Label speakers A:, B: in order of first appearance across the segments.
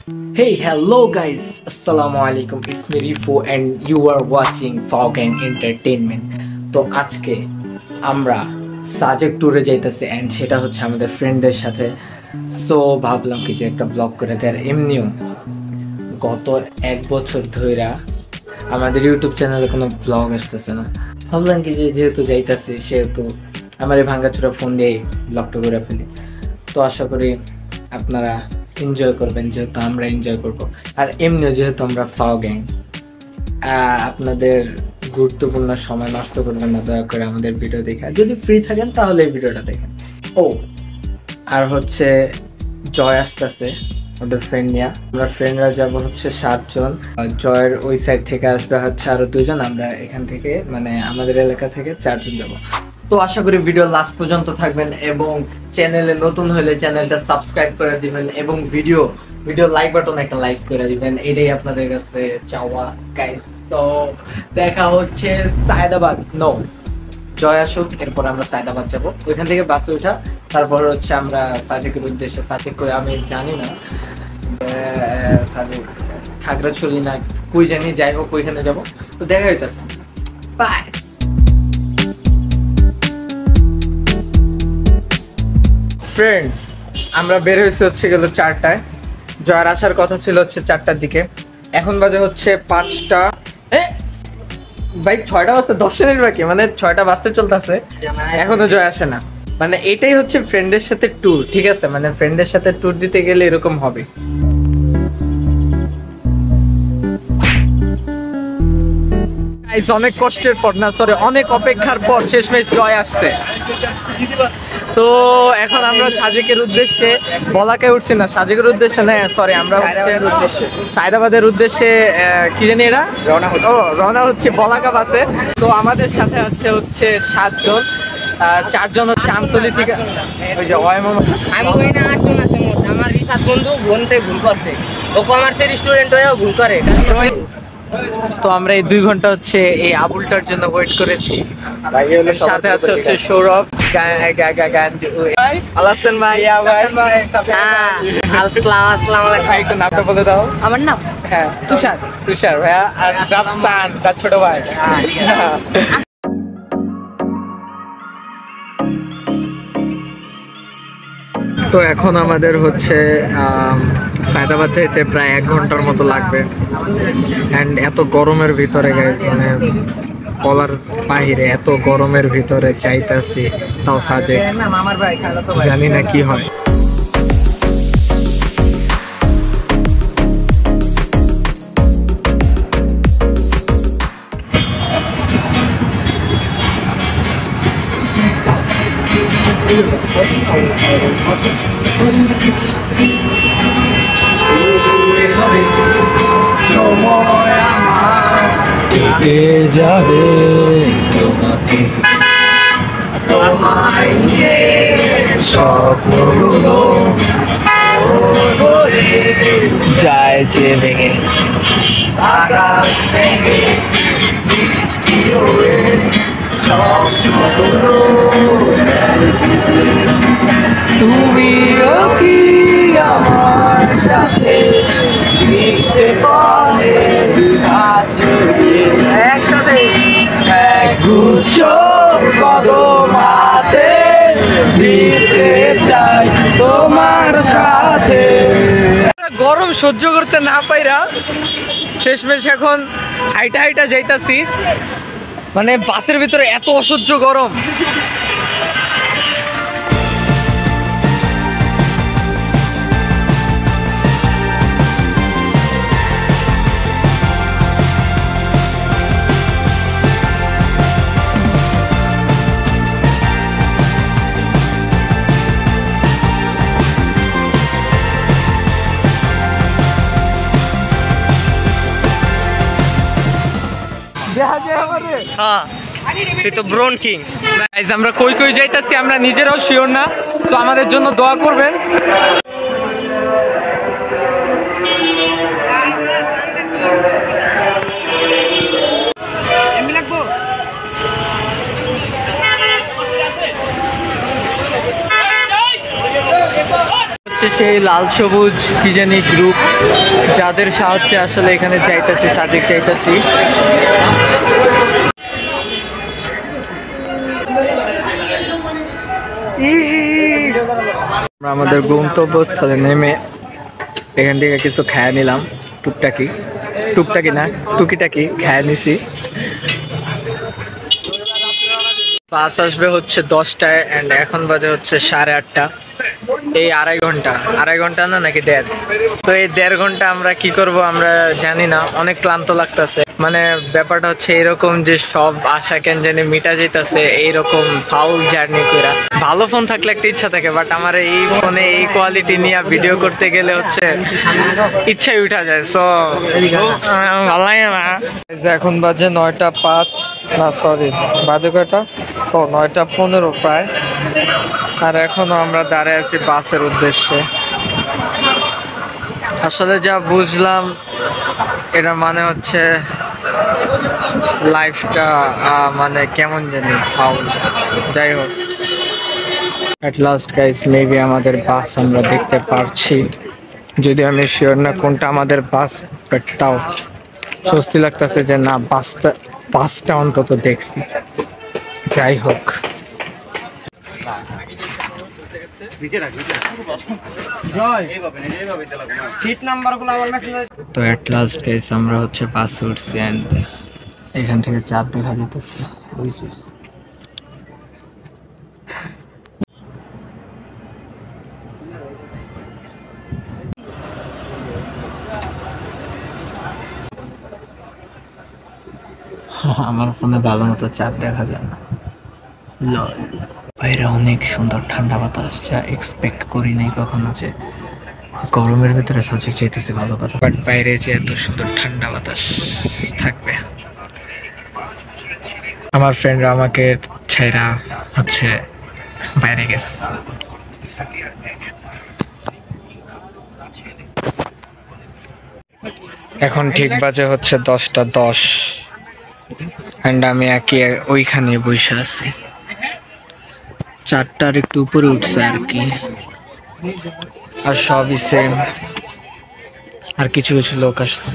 A: Hey, hello guys, Assalamualaikum. It's me Rifo and you are watching Fog and Entertainment. তো আজকে আমরা সাজেক ট্যুরে যাইতেছি এন্ড সেটা হচ্ছে আমাদের ফ্রেন্ডদের সাথে। সো ভাবলাম কি যে একটা ব্লগ করে দেয়। এমনিও গত 1 বছর ধরে আমাদের ইউটিউব চ্যানেলে কোনো ব্লগ আসতেছে না। ভাবলাম কি যে যেহেতু যাইতেছি সেহেতু আমার এই ভাঙ্গাচোরা ফোন দিয়ে ব্লগটা করে ফেলি। তো আশা করি আপনারা এনজয় করবেন, যেহেতু আমরা এনজয় করব। আর এমনিও যেহেতু আমরা ফাও গ্যাং, আপনাদের গুরুত্বপূর্ণ সময় নষ্ট করবেন না, দয়া করে আমাদের ভিডিও দেখা। যদি ফ্রি থাকেন তাহলে এই ভিডিওটা দেখেন। ও আর হচ্ছে জয় আসতেছে ওদের ফ্রেন্ড নিয়ে। আমরা ফ্রেন্ডরা যাবো হচ্ছে 7 জন। জয়ের ওই সাইড থেকে আসবে হচ্ছে আরো 2 জন। আমরা এখান থেকে মানে আমাদের এলাকা থেকে 4 জন যাবো। তো আশা করি ভিডিও লাস্ট পর্যন্ত থাকবেন এবং চ্যানেলে নতুন হলে চ্যানেলটা সাবস্ক্রাইব করে দিবেন এবং ভিডিও লাইক বাটন একটা লাইক করে দিবেন, এটাই আপনাদের কাছে চাওয়া গাইস। সো দেখা হচ্ছে সায়দাবাদ। নো, জয় আসুক, এরপর আমরা সায়দাবাদ যাবো। ওইখান থেকে বাসে ওঠা, তারপর হচ্ছে আমরা সাজেকের উদ্দেশ্যে। সাজেক কই আমি জানি না, সাজেক খাগড়াছড়ি না কই জানি, যাই হোক ওইখানে যাবো। তো দেখা হইতেছে, বাই। ফ্রেন্ডস, আমরা বের হয়েছি হচ্ছে গেল 4টায়। জয়ের আসার কথা ছিল হচ্ছে 4টার দিকে, এখন বাজে হচ্ছে 5টা। ভাই 6টা বাজতে 10 মিনিট বাকি, মানে 6টা বাজতে চলতেছে, এখনো জয় আসে না। মানে এটাই হচ্ছে ফ্রেন্ডের সাথে ট্যুর, ঠিক আছে? মানে ফ্রেন্ডের সাথে ট্যুর দিতে গেলে এরকম হবে। অনেক কষ্টের পর না, সরি অনেক অপেক্ষার পর শেষমেশ জয় আসছে। তো এখন আমরা সাজেকের উদ্দেশ্যে, বলাকে উঠছি না, সাজেকের উদ্দেশ্যে না, সরি আমরা সায়দাবাদের উদ্দেশ্যে কি জানি এটা রওনা হচ্ছে বলাকা বাসে। তো আমাদের সাথে হচ্ছে 7 জন, 4 জন হচ্ছে আমতলি থেকে। ওই যে
B: আমি কই না 8 জন আছে মোট। আমার রিফাত বন্ধু বলতে ভুল করছে, ও কমার্সের স্টুডেন্ট হয়েও ভুল করে।
A: তো আমরা এই 2 ঘন্টা হচ্ছে এই আবুলটার জন্য ওয়েট করেছি। সাথে হচ্ছে সৌরভ, আলাসেন ভাই,
B: আসসালামু আলাইকুম।
A: ভাই একটু নামটা বলে দাও।
B: আমার নাম
A: হ্যাঁ তুষার ভাইয়া, আর রাফসান তার ছোট ভাই। তো এখন আমাদের হচ্ছে সায়দাবাদ যাইতে প্রায় 1 ঘন্টার মতো লাগবে। অ্যান্ড এত গরমের ভিতরে গাইজ, মানে বলার বাহিরে, এত গরমের ভিতরে চাইতাছি, তাও সাজে জানি না কি হয়। সময় আমার কেটে যাবে তোমাকে, তোমায় নিয়ে স্বপ্নগুলো যায় যে ভেঙে, আকাশ ভেঙে বৃষ্টি হয়ে স্বপ্নগুলো। তুমিও কি আমার সাথে মিশতে পারে একসাথে, একগুচ্ছ কদম হাতে দিতে চাই তোমার সাথে। গরম সহ্য করতে না পাইরা শেষমেশ এখন হাইটা যাইতাছি। মানে বাসের ভিতরে এত অসহ্য গরম।
B: তুই তো ব্রোন কিং।
A: আমরা কই যাইতাছি আমরা নিজেরাও শিওর না, তো আমাদের জন্য দোয়া করবেন। হচ্ছে সেই লাল সবুজ কি জানি গ্রুপ, যাদের সাহায্যে আসলে এখানে যাইতেছি, সাজেক যাইতেছি। আমরা আমাদের গন্তব্যস্থলে নেমে এখান থেকে কিছু খায়া নিলাম, টুকটাকি না টুকিটাকি খায়া নিছি। বাস আসবে হচ্ছে 10টায় অ্যান্ড এখন বাজে হচ্ছে 8:30। এই আড়াই ঘন্টা না নাকি 1.5, তো এই 1.5 ঘন্টা আমরা কি করব আমরা জানি না, অনেক ক্লান্ত লাগতেছে। মানে ব্যাপারটা হচ্ছে এরকম যে সব আশা কেন জানি মিটা যেতেছে এইরকম ফাউল জার্নি করে। ভালো ফোন থাকলে একটা ইচ্ছা থাকে, বাট আমার এই ফোনে এই কোয়ালিটি নিয়ে ভিডিও করতে গেলে হচ্ছে ইচ্ছাই উঠা যায়। সো ভালো লাগে না। এখন বাজে 9:05, না সরি বাজে কয়টা, ও 9:15 প্রায়। আর এখনো আমরা দাঁড়িয়ে আছি বাসের উদ্দেশ্যে। আসলে যা বুঝলাম এটা মানে হচ্ছে লাইফটা মানে কেমন জানি ফাউল। যাই হোক, অ্যাট লাস্ট গাইস মেবি আমাদের বাস আমরা দেখতে পারছি, যদি আমি শিওর না কোনটা আমাদের বাস, বাট তাও স্বস্তি লাগতেছে যে না বাসটা অন্তত দেখছি। যাই হোক, তো এট লাস্ট গাইস আমরা হচ্ছে বাসে উঠছি এন্ড এখান থেকে চাঁদ দেখা যেতেছে। ওই যে আমার ফোনে ভালো মতো চাঁদ দেখা যায় না। লল, বাইরে অনেক সুন্দর ঠান্ডা বাতাস, যা এক্সপেক্ট করি নাই কখনো যে গরমের ভিতরে সাজেক যেতেছে ভালো কথা, বাট বাইরে যে এত সুন্দর ঠান্ডা বাতাস থাকবে। আমার ফ্রেন্ডরা আমাকে ছাইরা হচ্ছে বাইরে গেছে। এখন ঠিক বাজে হচ্ছে 10:10 অ্যান্ড আমি ওইখানে বসে আছি। 4টার একটু উপরে উঠছে আর কি, আর সবই সেম, আর কিছু কিছু লোক আসছে।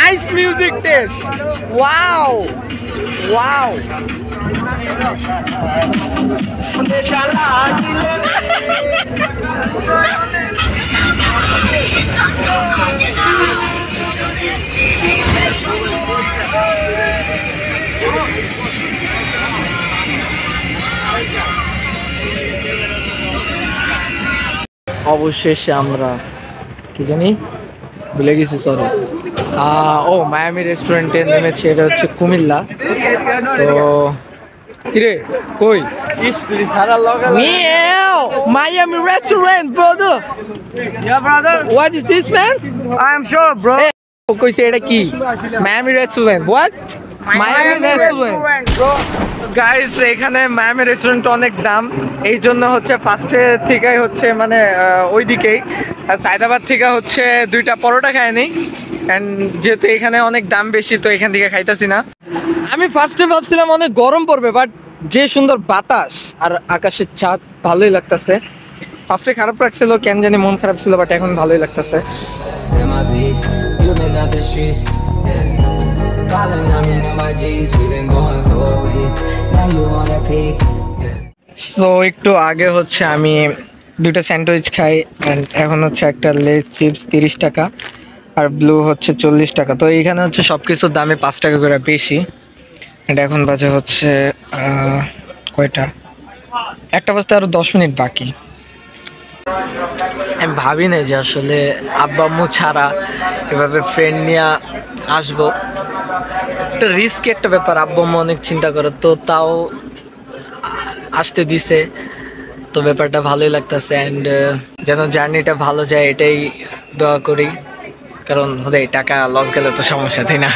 A: Nice music taste. Wow. Wow. অবশেষে আমরা কি জানি ভুলে গেছি, সরি। ও মায়ামি রেস্টুরেন্টে নেমেছে, এটা হচ্ছে কুমিল্লা। তো কিরে কই Miami restaurant, brother.
B: Yeah, brother.
A: What is this, man?
B: I am sure, bro.
A: কইছে এটা কি? Miami restaurant. What? Miami restaurant,
B: bro.
A: Guys এখানে মায়ামি রেস্টুরেন্ট অনেক দাম, এই জন্য হচ্ছে ফার্স্টে থেকে হচ্ছে মানে ওইদিকেই সায়দাবাদ থেকে হচ্ছে 2টা পরোটা খাই নি। অ্যান্ড যেহেতু এখানে অনেক দাম বেশি, তো এখান থেকে খাইতেছি না। আমি ফার্স্টে ভাবছিলাম অনেক গরম পড়বে, বাট যে সুন্দর বাতাস আর আকাশের চাঁদ, ভালোই লাগতেছে। ফার্স্টে খারাপ লাগছিল, কেন জানি মন খারাপ ছিল, বাট এখন ভালোই লাগতেছে। তো একটু আগে হচ্ছে আমি 2টা স্যান্ডউইচ খাই, অ্যান্ড এখন হচ্ছে একটা লেস চিপস 30 টাকা। আর ব্লু হচ্ছে 40 টাকা। তো এইখানে হচ্ছে সবকিছুর দামে 5 টাকা করে বেশি। এটা এখন বাজে হচ্ছে কয়টা, 1টা বাজতে আরো 10 মিনিট বাকি। আমি ভাবি না যে আসলে আব্বা আম্মু ছাড়া এভাবে ফ্রেন্ড নিয়ে আসবো, একটা রিস্ক একটা ব্যাপার। আব্বা আম্মু অনেক চিন্তা করে, তো তাও আসতে দিছে, তো ব্যাপারটা ভালোই লাগতেছে। অ্যান্ড যেন জার্নিটা ভালো যায় এটাই দোয়া করি, কারণ হলে টাকা লস গেলে তো সমস্যা, তাই না?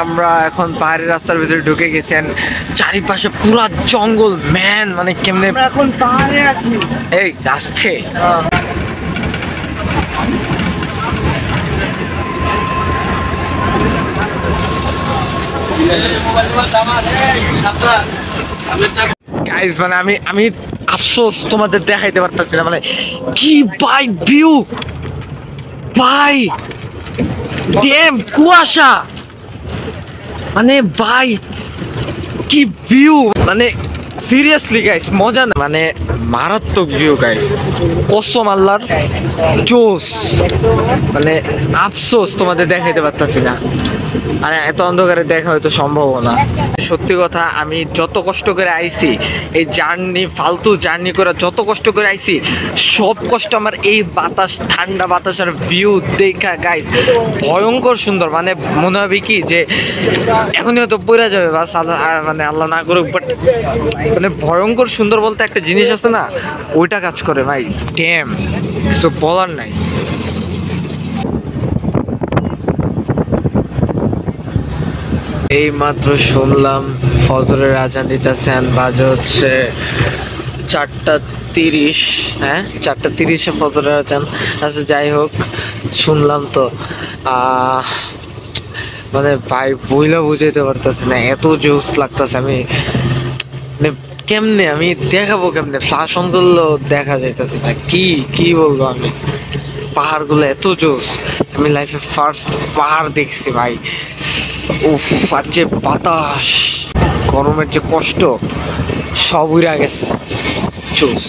A: আমরা এখন পাহাড়ি রাস্তার ভিতরে ঢুকে গেছেন, চারিপাশে পুরা জঙ্গল ম্যান, মানে কেমনে
B: এখন পাহাড়ে আছি।
A: এই আসছে গাইস, মানে আমি আফসোস তোমাদের দেখাইতে পারতেছি না, মানে কি ভাই ভিউ, ভাই ড্যাম কুয়াশা, মানে ভাই কি ভিউ, মানে সিরিয়াসলি গাইস মজা না, মানে মারাত্মক ভিউ গাইস, কসম আল্লাহর জোস, মানে আফসোস তোমাদের দেখাইতে পারতাছি না, আর এত অন্ধকারে দেখা হয়তো সম্ভব না। সত্যি কথা, আমি যত কষ্ট করে আইছি এই জার্নি, ফালতু জার্নি করে যত কষ্ট করে আইছি, সব কষ্ট আমার এই বাতাস, ঠান্ডা বাতাস আর ভিউ দেখা গাইস ভয়ঙ্কর সুন্দর। মানে মনে হবে কি যে এখনই হয়তো পড়ে যাবে, বাস মানে আল্লাহ না করুক, বাট মানে ভয়ঙ্কর সুন্দর বলতে একটা জিনিস আছে না, ওইটা কাজ করে ভাই, ড্যাম, কিছু বলার নাই। এই মাত্র শুনলাম ফজরের আজান দিতেছেন, বাজে হচ্ছে 4টা 30, হ্যাঁ 4টা 30-এ ফজরের আজান। আচ্ছা যাই হোক, শুনলাম তো মানে ভাই বইলা বুঝাইতে পারতেছি না, এত জোস লাগতেছে। আমি মানে কেমনে আমি দেখাবো, কেমনে ফ্লাশ অন করলেও দেখা যাইতেছে না, কি বলবো আমি। পাহাড়গুলো এত জোস, আমি লাইফে ফার্স্ট পাহাড় দেখছি ভাই। উফ, আর যে বাতাস, গরমের যে কষ্ট, সব উড়ে গেছে, জোস।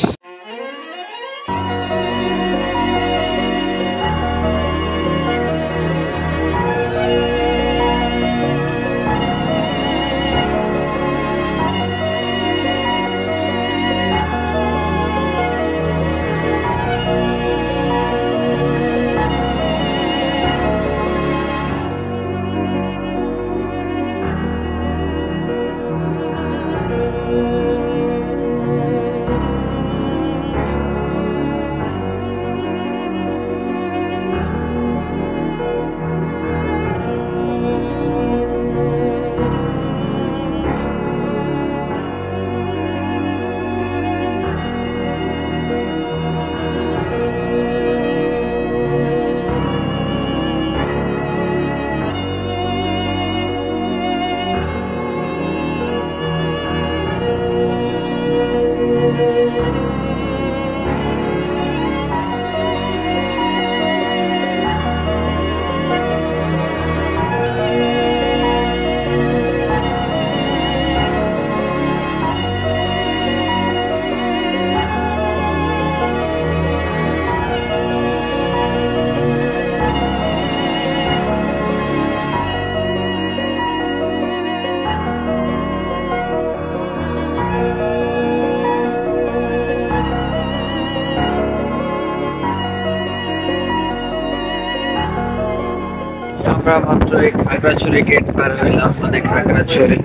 A: আমরা মাত্র এই খাগড়াছড়ি গেট পার হইলাম, মানে খাগড়াছড়ি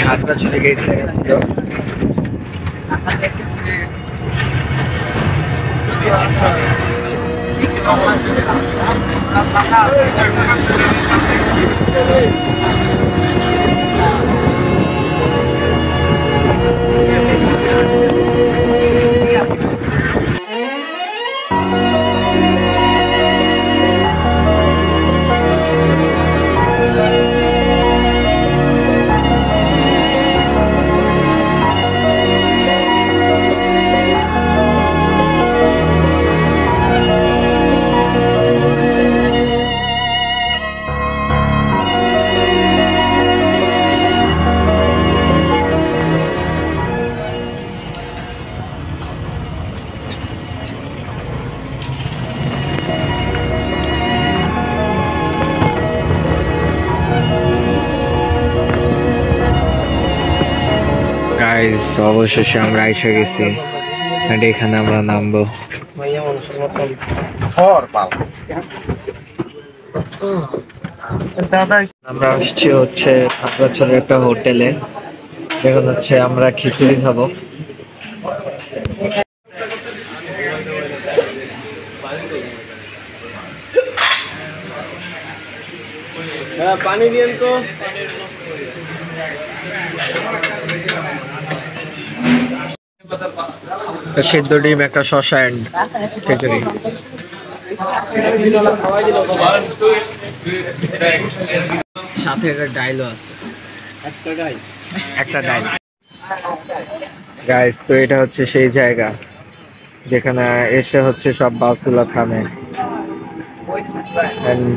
A: খাগড়াছড়ি গেট গাইস অবশেষে আমরা এসে গেছি আর এখানে আমরা নামবো। আমরা আসছি হচ্ছে খাগড়াছড়ির একটা হোটেলে, এখন হচ্ছে আমরা খিচুড়ি খাবো।
B: পানি দিয়েন তো।
A: সিদ্ধ ডিম, একটা শসা এন্ড খিচুড়ি। সাথে একটা ডাইলও আছে, একটা ডাইল। গাইস তো এটা হচ্ছে সেই জায়গা যেখানে এসে হচ্ছে সব বাসগুলা থামে। এন্ড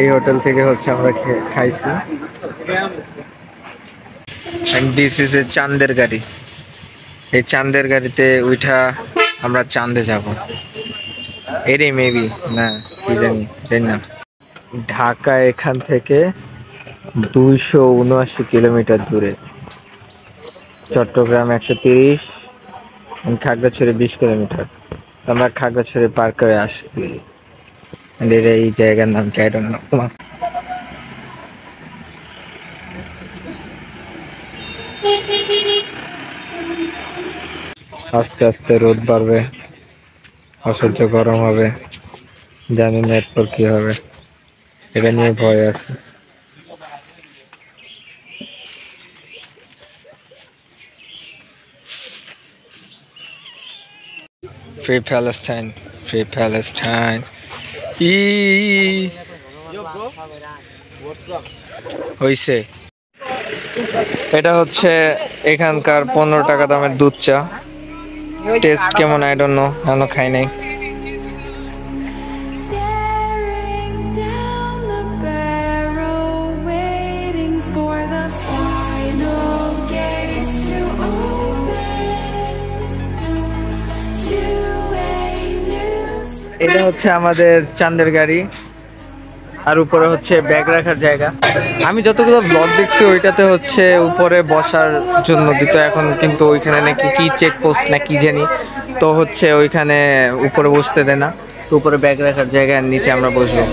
A: এই হোটেল থেকে হচ্ছে আমরা খাইছি। এন্ড দিস ইজ এ চাঁদের গাড়ি। এই চাঁদের গাড়িতে উঠা আমরা চাঁদে যাব। এরই মেবি না কি জানি না। ঢাকা এখান থেকে 279 কিলোমিটার দূরে, চট্টগ্রাম 130, খাগড়াছড়ি 20 কিলোমিটার। আমরা খাগড়াছড়ি পার করে আসছি। এই জায়গার নাম কি? I don't know. আস্তে আস্তে রোদ বাড়বে, অসহ্য গরম হবে, জানি না এরপর কি হবে, এটা নিয়ে ভয় আছে। Free Palestine, free Palestine. হইছে। এটা হচ্ছে এখানকার 15 টাকা দামের দুধ চা। টেস্ট কেমন আই ডোন্ট নো, এখনো খাই নাই। এটা হচ্ছে আমাদের চাঁদের গাড়ি, আর উপরে হচ্ছে ব্যাগ রাখার জায়গা। আমি যতগুলো ব্লগ দেখছি ওইটাতে হচ্ছে উপরে বসার জন্য দিত, এখন কিন্তু ওইখানে নাকি কি চেকপোস্ট না কি জানি, তো হচ্ছে ওইখানে উপরে বসতে দেয় না, তো উপরে ব্যাগ রাখার জায়গায় নিচে আমরা বসবো।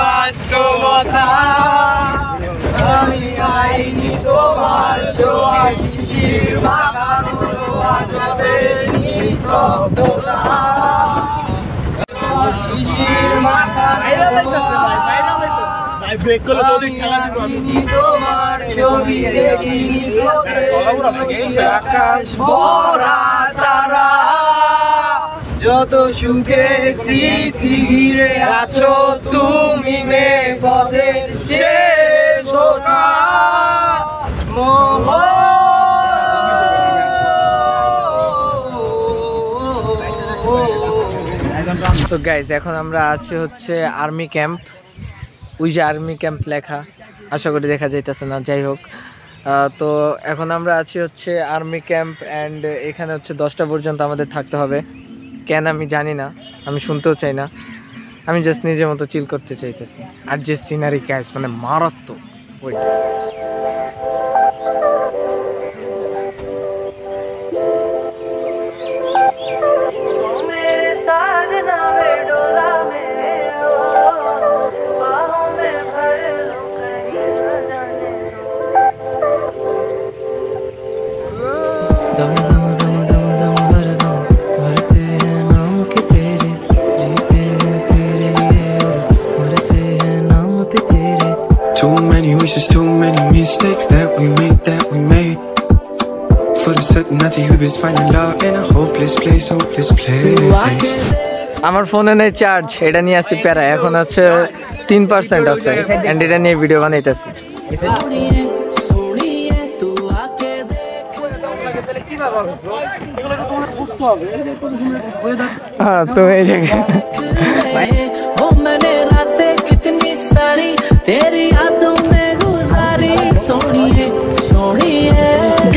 A: বাস্তবতা আমি আইনি তোমার শিশির মাখানো আজবের নিস্তব্ধতা, শিশির মাখানো তোমার ছবি দেখিনি আকাশ ভরা তারা, যত সুখের স্মৃতি ঘিরে আছো তুমি মে পথের শেষ হোতা। তো গাইজ এখন আমরা আছি হচ্ছে আর্মি ক্যাম্প, ওই যে আর্মি ক্যাম্প লেখা, আশা করি দেখা যাইতেছে না, যাই হোক। তো এখন আমরা আছি হচ্ছে আর্মি ক্যাম্প, অ্যান্ড এখানে হচ্ছে 10টা পর্যন্ত আমাদের থাকতে হবে। কেন আমি জানি না, আমি শুনতেও চাই না, আমি জাস্ট নিজের মতো চিল করতে চাইতেছি। আর যে সিনারি গাইজ মানে মারাত্মক, ওইটা
C: जीते हैं तेरे लिए और मरते हैं mistakes that we made. For the certain nothing we was finding love in a hopeless place.
A: আমার ফোনে নেই চার্জ, এটা নিয়ে আসি প্যারা, এখন হচ্ছে 3% আছে এন্ড এটা নিয়ে ভিডিও বানাইতেছি। হ্যাঁ তো এই জায়গায়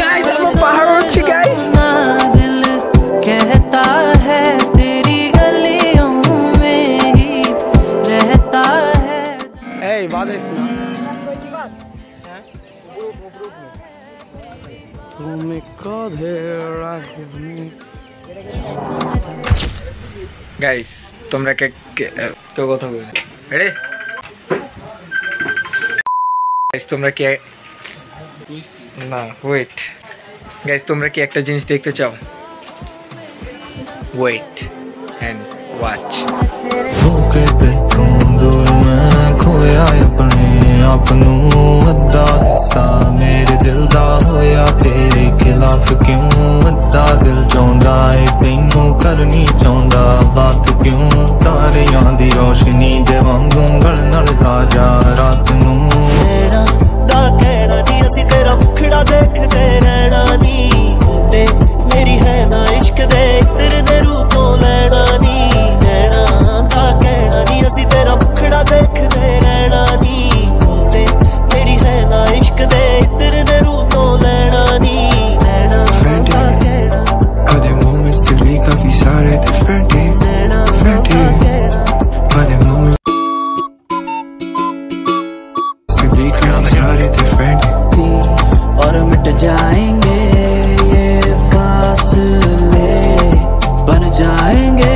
A: guys, I'm a pirate, guys.
D: दिल कहता है तेरी गलियों में ही रहता है।
A: Hey, bother is not. Guys, তোমরা কেউ কথা বলো। Ready? Guys, তোমরা কি না ওয়েট গাইস, তোমরা কি একটা জিনিস দেখতে চাও? Wait and watch.
C: खोया अपने आप नू अद्धा हिस्सा मेरे दिल दा होया तेरे खिलाफ क्यों अद्धा दिल चाहंदा है तैनू करनी चाहंदा बात क्यों तारियां दी रोशनी दे वांगू गल नाल ला जा रात नू मेरा दा कहना नी असी तेरा मुखड़ा देखदे रहना नी ते मेरी है ना इश्क दे तेरे दे रूह तो लेना नी नैना दा कहना नी असी तेरा मुखड़ा देखदे रहना नी ते मेरी है ना इश्क दे तेरे दे रूह तो लेना नी नैना दा कहना आधे मोमेंट्स दिल भी काफी सारे थे frantic आधे मोमेंट्स दिल भी काफी सारे थे frantic
D: और मिट जाएंगे ये फासले बन जाएंगे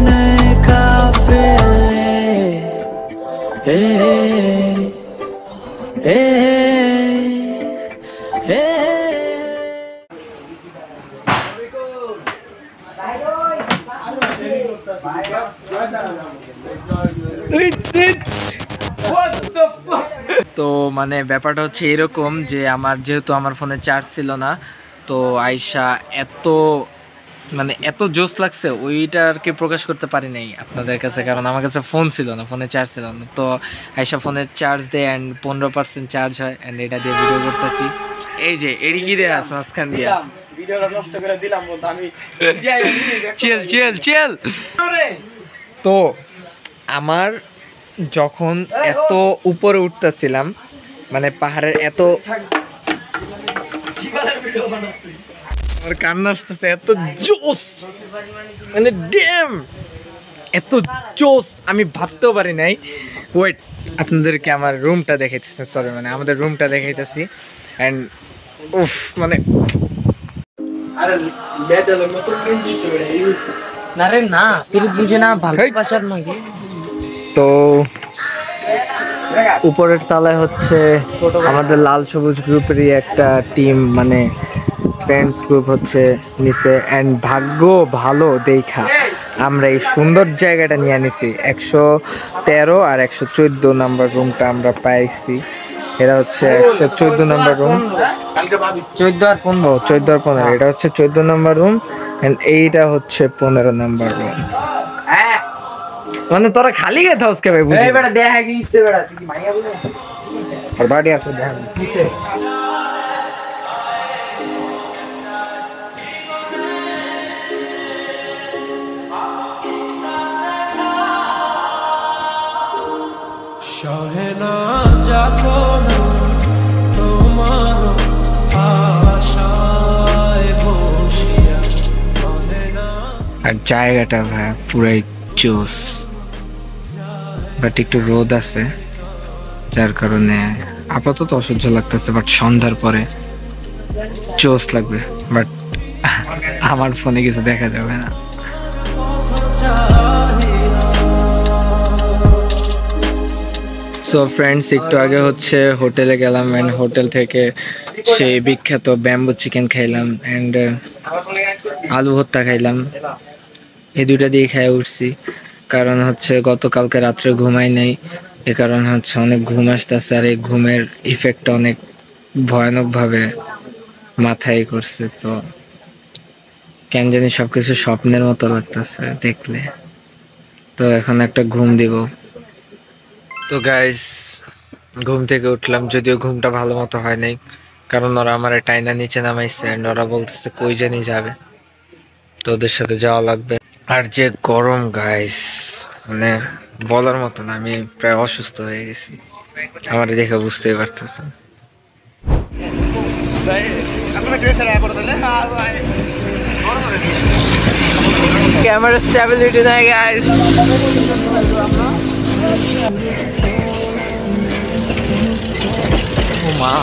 D: नए काफिले हे हे हे
A: তো মানে ব্যাপারটা হচ্ছে এরকম যে আমার যেহেতু আমার ফোনে চার্জ ছিল না, তো আয়শা এত জোস লাগছে ওইটা আর কি প্রকাশ করতে পারি নাই আপনাদের কাছে, কারণ আমার কাছে ফোন ছিল না, ফোনে চার্জ ছিল না। তো আয়শা ফোনে চার্জ দেয় অ্যান্ড 15% চার্জ হয় অ্যান্ড এটা দিয়ে ভিডিও করতেছি। এই যে এডি কি দেয়া আছে মাঝখান দিয়ে ভিডিওটা নষ্ট করে দিলাম বলতে আমি চিল তো আমার যখন এত উপরে উঠতেছিলাম মানে পাহাড়ের এত আমার কান্না আসতেছে, এত জোস মানে ড্যাম এত জোস আমি ভাবতেও পারি নাই। ওয়েট, আপনাদেরকে আমার রুমটা দেখাইতেছি, সরি মানে আমাদের রুমটা দেখাইতেছি অ্যান্ড উফ মানে
B: না রে না পিরিত বুঝে না ভালোবাসার নাকি।
A: তো উপরের তলায় হচ্ছে আমাদের লাল সবুজ গ্রুপেরই একটা টিম মানে ফ্রেন্ডস গ্রুপ হচ্ছে নিচে অ্যান্ড ভাগ্য ভালো দেখা আমরা এই সুন্দর জায়গাটা নিয়ে নিছি। 113 আর 114 নাম্বার রুমটা আমরা পাইছি। এরা হচ্ছে 114 নাম্বার রুম, 14 আর 15 এটা হচ্ছে 14 নাম্বার রুম এন্ড এইটা হচ্ছে 15 নাম্বার রুম। মানে তোরা খালি গে থাকস কে ভাই বুঝি এই বেটা দেখা গিয়েছে বেটা তুই কি মাইয়া বলে আর বাড়ি আসো দেখা কিসে
C: শহনা যাকো তোমার আশায় বসিয়া
A: আর জায়গাটা ভাই পুরাই জোস, বাট একটু রোদ আছে যার কারণে আপাতত অসহ্য লাগতেছে, বাট সন্ধ্যার পরে জোস লাগবে। বাট আমার ফোনে কিছু দেখা যাবে না। সো ফ্রেন্ডস, একটু আগে হচ্ছে হোটেলে গেলাম অ্যান্ড হোটেল থেকে সেই বিখ্যাত ব্যাম্বু চিকেন খাইলাম অ্যান্ড আলু ভর্তা খাইলাম। এই দুইটা দিয়ে খেয়ে উঠছি, কারণ হচ্ছে গতকালকে রাত্রে ঘুমাই নাই, এ কারণে হচ্ছে অনেক ঘুম আসতেছে আর এই ঘুমের ইফেক্টটা অনেক ভয়ানকভাবে মাথায় করছে। তো কেন জানি সবকিছু স্বপ্নের মতো লাগতেছে দেখলে। তো এখন একটা ঘুম দিব। তো গাইস ঘুম থেকে উঠলাম, যদিও ঘুমটা ভালো মতো হয় নাই, কারণ ওরা আমার টাইনা নিচে নামাইছে এন্ড ওরা বলতেছে কই জানি যাবে, তো ওদের সাথে যাওয়া লাগবে। আর যে গরম গাইস, মানে বলার মতো না, আমি প্রায় অসুস্থ হয়ে গেছি, আমার দেখে বুঝতেই পারতেছেন। ক্যামেরা স্টেবিলিটি নাই গাইস। ও মা,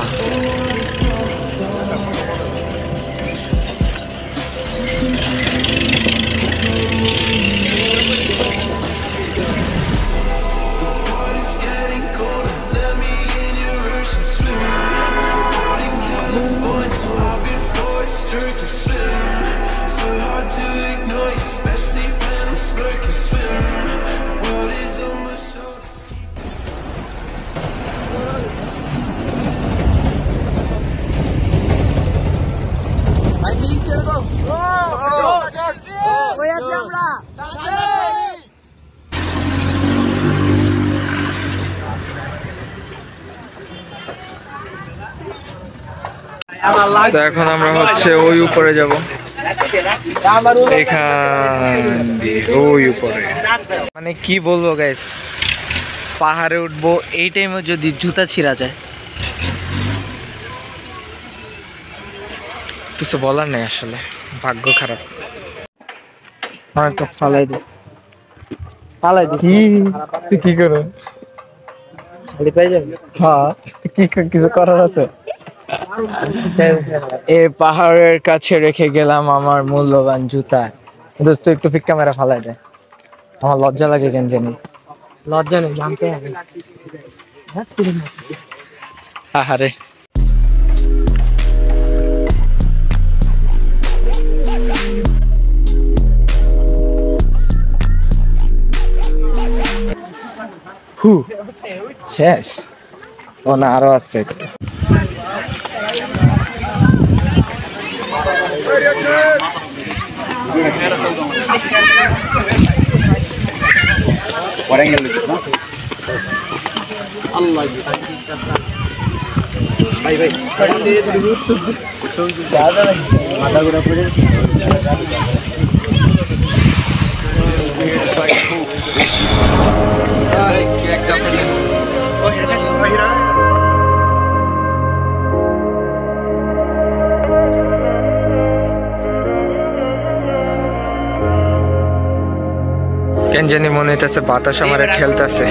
A: তো এখন আমরা হচ্ছে ওই উপরে যাব, এখান দিয়ে ওই উপরে। মানে কি বলবো গাইস, পাহাড়ে উঠবো এই টাইমে যদি জুতা ছিঁড়া যায়, কিছু বলার নেই, আসলে ভাগ্য খারাপ। একটা ফালাই দে, ফালাই দিস তুই কি করো, খালি পাই যাবে। হ্যাঁ কি কিছু করার আছে। এই পাহাড়ের কাছে রেখে গেলাম আমার মূল্যবান জুতা। দোস্ত একটু ফিক ক্যামেরা ফালাই দে, আমার লজ্জা লাগে কেন জানি। লজ্জা নেই, জানতে হবে। আহারে হু শেষ? ও না, আরো আছে। কেন জানি মনে হইতেছে বাতাস আমার ঠেলতেছে,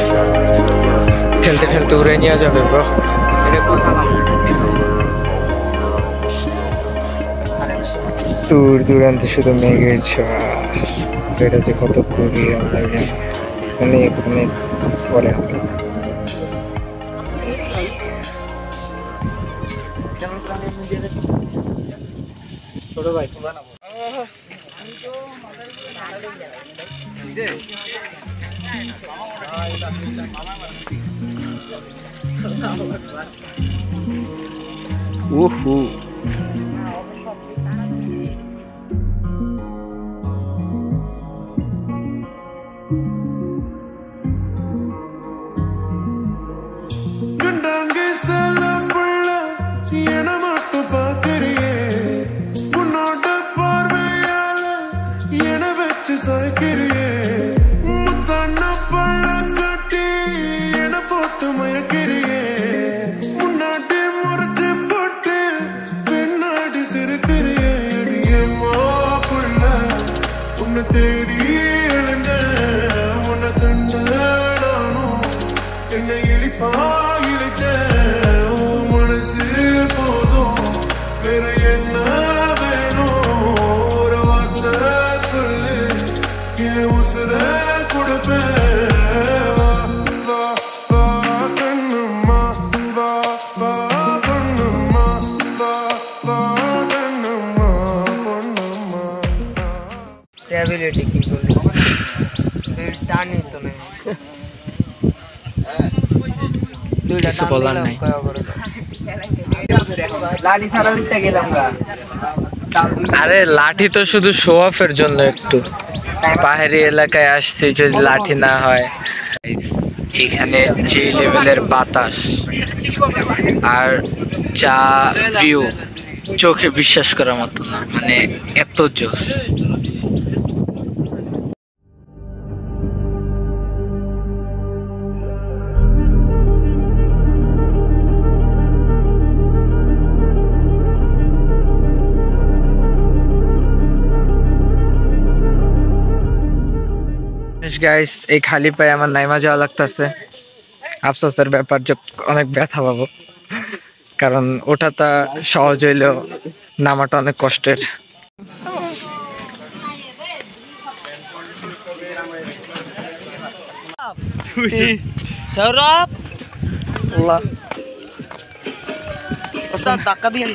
A: ঠেলতে ঠেলতে উড়ে নিয়ে যাবে ব্রো। দূর দূরান্তে শুধু মেঘের ছোঁয়া, সেটা যে কত খুবই অনেক অনেক পরে হবে। ছোট ভাই উহু স্টেবিলিটি কি করলি টানি তো নাই, কিছু বলার নাই।
B: লাঠি ছাড়া উঠতে গেলাম গা।
A: আরে লাঠি তো শুধু শো অফের জন্য, একটু পাহাড়ি এলাকায় আসছি, যদি লাঠি না হয়। এখানে যে লেভেলের বাতাস আর যা ভিউ, চোখে বিশ্বাস করার মতো না, মানে এত জোস। গাইস, এই খালি পায়ে আমার নাইমা যাওয়া লাগতেছে। আফসোসের ব্যাপার যে অনেক ব্যথা পাবো, কারণ ওঠাটা সহজ হইলেও নামাটা অনেক কষ্টের।
B: সৌরভ ওস্তাদ ধাক্কা দিয়েন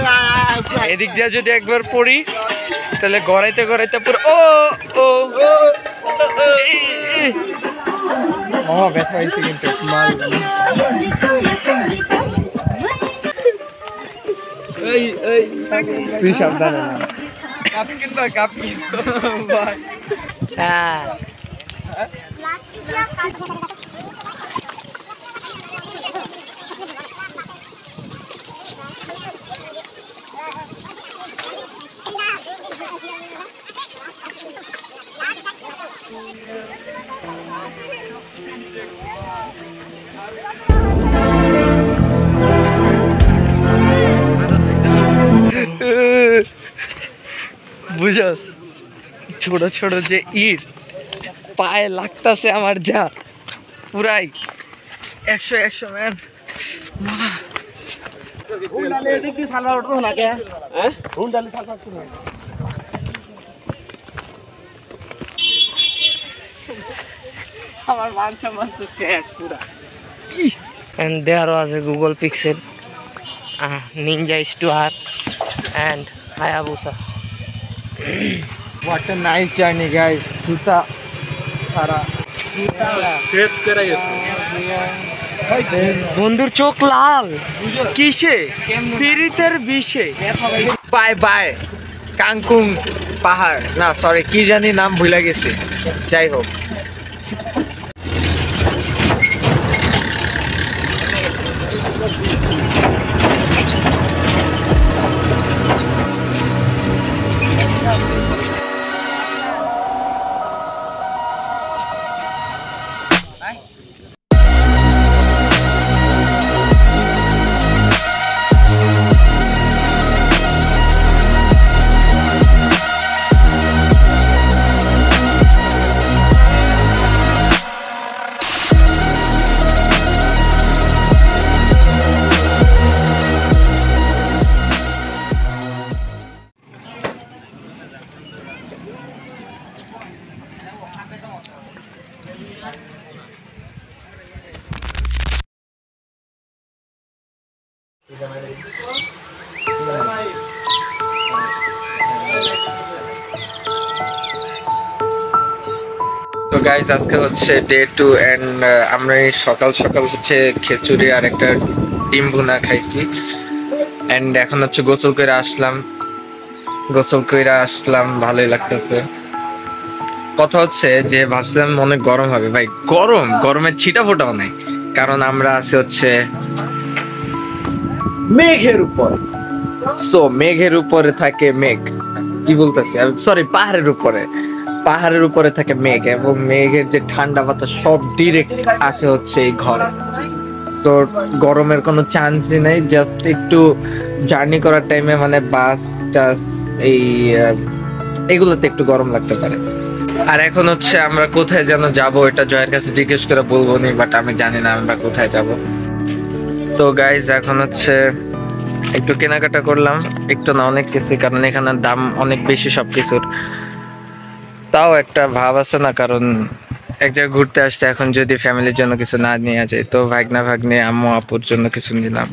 B: না।
A: এদিক দিয়ে যদি একবার পড়ি তাহলে গড়াইতে গড়াইতে পুরো ব্যথা হয়েছে কিন্তু তুই সাবধানে না, কাপ কিনবা কাপ কিনবা। বুঝস, ছোট ছোট যে ইট পায়ে লাগতাছে আমার, যা পুরাই 100 ম্যান।
B: আমার মান সম্মান তো শেষ পুরা।
E: And there was a Google Pixel, Ninja Star and Hayabusa.
A: What a nice journey guys. জুতা সারা সেভ করে গেছে।
E: বন্ধুর চোখ লাল কিসে? পিরিতের বিষে।
A: বাই বাই কাংকুং পাহাড়, না সরি কি জানি নাম ভুলে গেছি, যাই হোক। তো গাইজ আজকে হচ্ছে ডে 2 এন্ড আমরা সকাল সকাল হচ্ছে খিচুড়ি আর একটা ডিম ভুনা খাইছি এন্ড এখন হচ্ছে গোসল করে আসলাম, ভালোই লাগতেছে। কথা হচ্ছে যে ভাবছিলাম অনেক গরম হবে, ভাই গরমের ছিটা ফোটাও নাই, কারণ আমরা আছি হচ্ছে মেঘের উপর। সো মেঘের উপরে থাকে মেঘ, কি বলতেছি সরি পাহাড়ের উপরে থাকে মেঘ, এবং মেঘের যে ঠান্ডা বাতাস সব ডিরেক্ট আসে হচ্ছে এই ঘরে। তো গরমের কোনো চান্সই নেই, জাস্ট একটু জার্নি করার টাইমে মানে বাস টাস এগুলোতে একটু গরম লাগতে পারে। আর এখন হচ্ছে আমরা কোথায় যেন যাব, এটা জয়ের কাছে জিজ্ঞেস করে বলবো নি, বাট আমি জানি না আমরা কোথায় যাব। তো গাইজ এখন হচ্ছে একটু কেনাকাটা করলাম, একটু না অনেক কিছু, কারণ এখানে দাম অনেক বেশি সবকিছুর। তাও একটা ভাব আছে না, কারণ এক জায়গায় ঘুরতে আসছে, এখন যদি ফ্যামিলির জন্য কিছু না নিয়ে যায়, তো ভাগ্নে আম্মু আপুর জন্য কিছু নিলাম।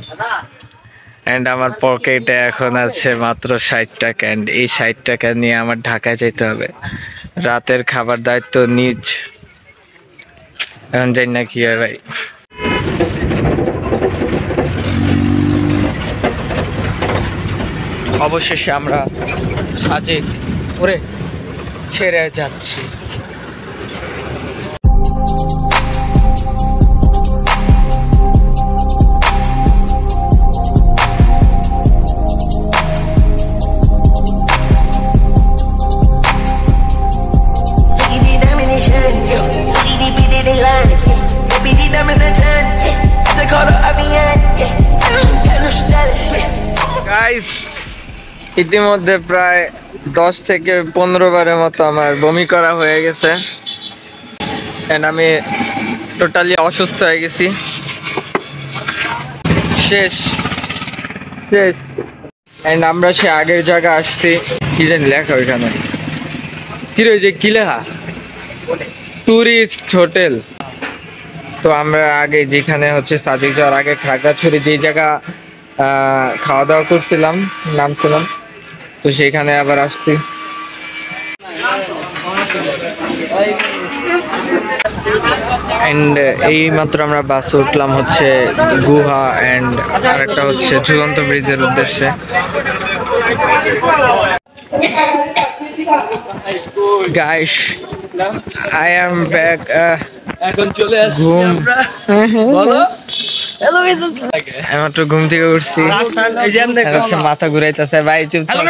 A: এন্ড আমার পকেটে এখন আছে মাত্র 60 টাকা, এন্ড এই 60 টাকা নিয়ে আমার ঢাকায় যেতে হবে। রাতের খাবার দায়িত্ব নিজ, এখন যাই না কি হয় ভাই। অবশেষে আমরা সাজেক করে ছেড়ে যাচ্ছি। ইতিমধ্যে প্রায় 10 থেকে 15 বারের মতো আমার বমি করা হয়ে গেছে এন্ড আমি টোটালি অসুস্থ হয়ে গেছি। শেষ এন্ড আমরা সে আগের জায়গা আসছি। কি জানি লেখা ওইখানে কি রয়েছে, কি লেখা? Tourist hotel. তো আমরা আগে যেখানে হচ্ছে সাজেক যাওয়ার আগে খাগড়াছড়ি যেই জায়গা খাওয়া দাওয়া করছিলাম নামছিলাম, তো সেখানে আবার আসছি। এন্ড এই মাত্র আমরা বাসে উঠলাম হচ্ছে গুহা এন্ড আরেকটা হচ্ছে ঝুলন্ত ব্রিজের উদ্দেশ্যে। Guys, I am back.
E: এখন চলে আসছি
A: ঘুম।
E: আমরা। বলো
A: এইমাত্র ঘুম থেকে উঠছি।
E: এই যে আমরা
A: হচ্ছে মাথা ঘুরাইতেছে ভাই, চুপ থাক।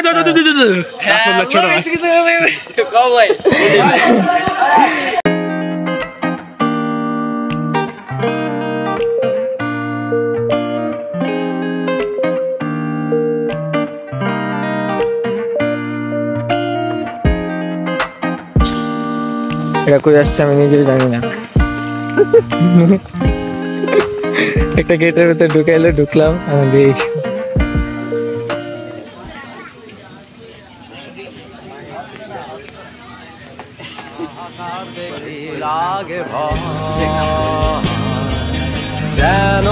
A: এটা কই আসছে আমি নিজেও জানি না। একটা গেটের ভিতরে ঢুকাইলো, ঢুকলাম আমাদের।
C: যেন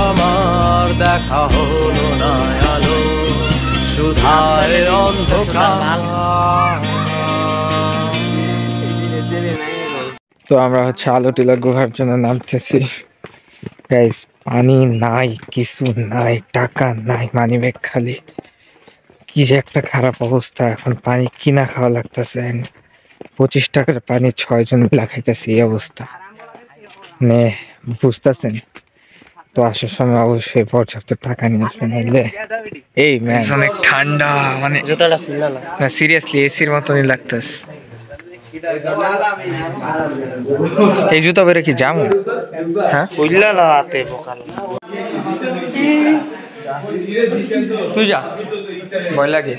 C: আমার দেখা হলো না আলো সুধায় অন্ধকার।
A: তো আমরা হচ্ছে আলো টিলা গুহার জন্য নামতেছি। গাইস, পানি নাই, কিছু নাই, টাকা নাই, মানি ব্যাগ খালি। কি যে একটা খারাপ অবস্থা। এখন পানি কিনা খাওয়া লাগতেছে। 25 টাকার পানি 6 জন মিলা খাইতেছে, এই অবস্থা। মানে বুঝতেছেন তো, আসার সময় অবশ্যই পর্যাপ্ত টাকা নিয়ে আসবেন। এই ম্যান অনেক ঠান্ডা, মানে
B: জুতাটা খুললা না।
A: না সিরিয়াসলি এসির মতনই লাগতেছে। এই জুতা বেরে কি জামু? হ্যাঁ
B: খুললা না হাতে বোকাল।
A: তুই যা, ভয় লাগে।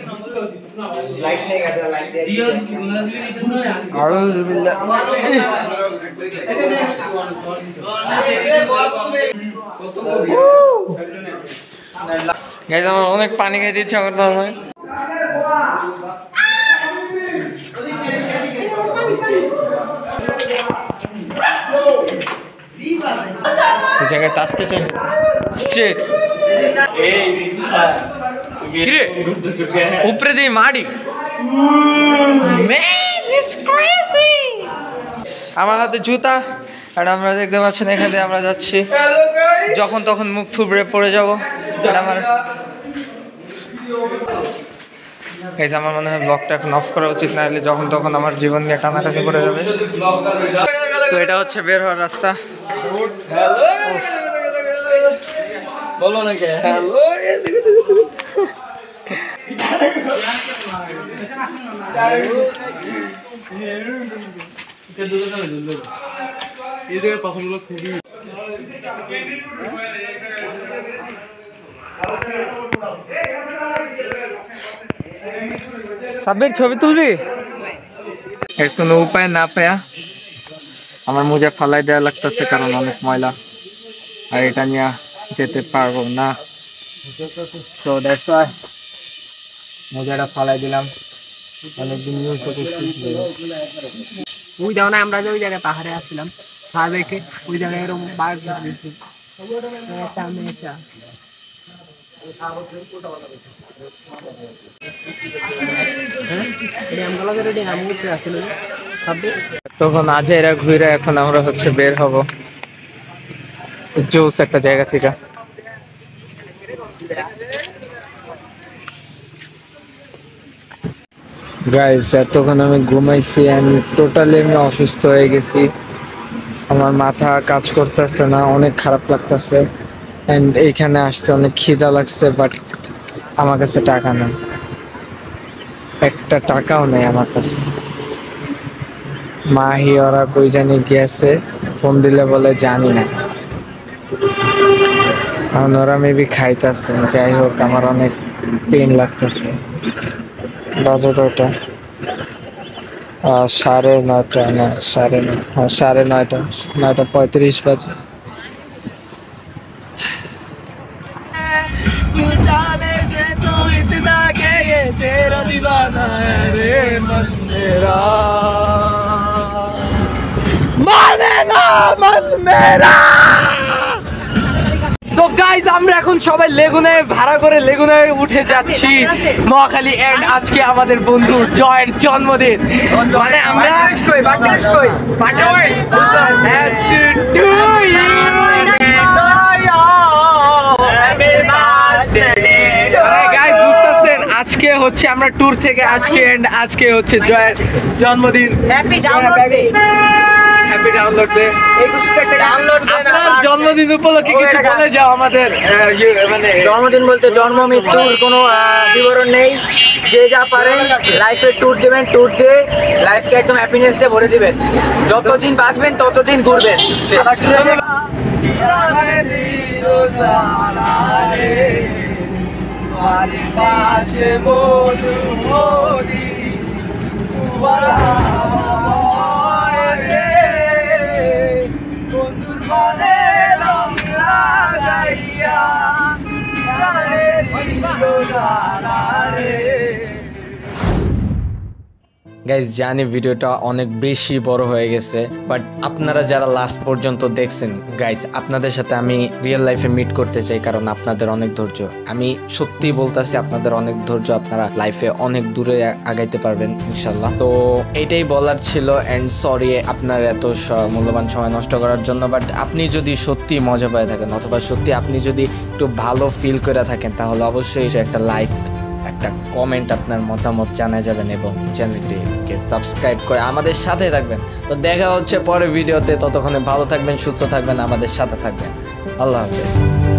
A: আমার অনেক পানি খাইতে ইচ্ছা করতো আমার। এই জায়গায় আসতে চাই। উপরে দিয়ে মাড়ি। আমার হাতে জুতা আর আমরা দেখতে পাচ্ছেন এখানে আমরা যাচ্ছি। যখন তখন মুখ থুবড়ে পড়ে যাবো। আমার আমার মনে হয় ব্লগটা এখন অফ করা উচিত, না হলে যখন তখন আমার জীবন নিয়ে টানাটানি করে যাবে। তো এটা হচ্ছে বের হওয়ার রাস্তা।
E: বলো না কে হ্যালো।
A: সাব্বির ছবি তুলবি? এর কোনো উপায় না পায়া আমার মোজা ফালাই দেওয়া লাগতেছে, কারণ অনেক ময়লা আর এটা নিয়ে যেতে পারবো না। তো দ্যাটস ওয়াই মোজাটা ফালাই দিলাম। অনেকদিন ইউজ করছি।
B: ওই দাও না, আমরা যে ওই জায়গায় পাহাড়ে আসছিলাম সাবেকে, ওই জায়গায় এরকম বাঘ দিয়েছি।
A: তখন আজ এরা ঘুরে, এখন আমরা হচ্ছে বের হব জোস একটা জায়গা থেকে। গাইস এতক্ষণ আমি ঘুমাইছি, আমি টোটালি আমি অসুস্থ হয়ে গেছি, আমার মাথা কাজ করতেছে না, অনেক খারাপ লাগতেছে। এন্ড এইখানে আসছে অনেক খিদা লাগছে, বাট আমার কাছে টাকা নেই, একটা টাকাও নেই আমার কাছে। মাহি ওরা কই জানি গেছে, ফোন দিলে বলে জানি না। এখন ওরা মেবি খাইতেছে, যাই হোক আমার অনেক পেন লাগতেছে। বাজে কয়টা? 9:30 না 9:30, হ্যাঁ 9:30, 9:35 বাজে। So guys, আমরা এখন সবাই লেগুনায় ভাড়া করে লেগুনায় উঠে যাচ্ছি মহাখালী। এন্ড আজকে আমাদের বন্ধু জয়ের জন্মদিন, মানে আমরা বুঝতেছেন আজকে হচ্ছে আমরা ট্যুর থেকে আসছি, এন্ড আজকে হচ্ছে জয়ের জন্মদিন। হ্যাপি ডাউনলোড দে, আপনার জন্মদিন উপলক্ষে কিছু বলে যাও আমাদের। মানে
B: জন্মদিন বলতে জন্ম মৃত্যুর কোনো বিবরণ নেই, যে যা পারেন লাইফে ট্যুর দেবেন, ট্যুর দিয়ে লাইফকে একদম হ্যাপিনেস দিয়ে ভরে দিবেন, যতদিন বাঁচবেন ততদিন ঘুরবেন।
A: গাইজ জানি ভিডিওটা অনেক বেশি বড় হয়ে গেছে, বাট আপনারা যারা লাস্ট পর্যন্ত দেখছেন গাইজ, আপনাদের সাথে আমি রিয়েল লাইফে মিট করতে চাই, কারণ আপনাদের অনেক ধৈর্য, আমি সত্যি বলতেছি আপনাদের অনেক ধৈর্য, আপনারা লাইফে অনেক দূরে আগাইতে পারবেন ইনশাল্লাহ। তো এইটাই বলার ছিল, অ্যান্ড সরি আপনার এত মূল্যবান সময় নষ্ট করার জন্য। বাট আপনি যদি সত্যি মজা পেয়ে থাকেন, অথবা সত্যি আপনি যদি একটু ভালো ফিল করে থাকেন, তাহলে অবশ্যই একটা লাইক, একটা কমেন্ট, আপনার মতামত জানা যাবেন, এবং চ্যানেলটিকে সাবস্ক্রাইব করে আমাদের সাথে থাকবেন। তো দেখা হচ্ছে পরের ভিডিওতে, ততক্ষণে ভালো থাকবেন, সুস্থ থাকবেন, আমাদের সাথে থাকবেন। আল্লাহ হাফেজ।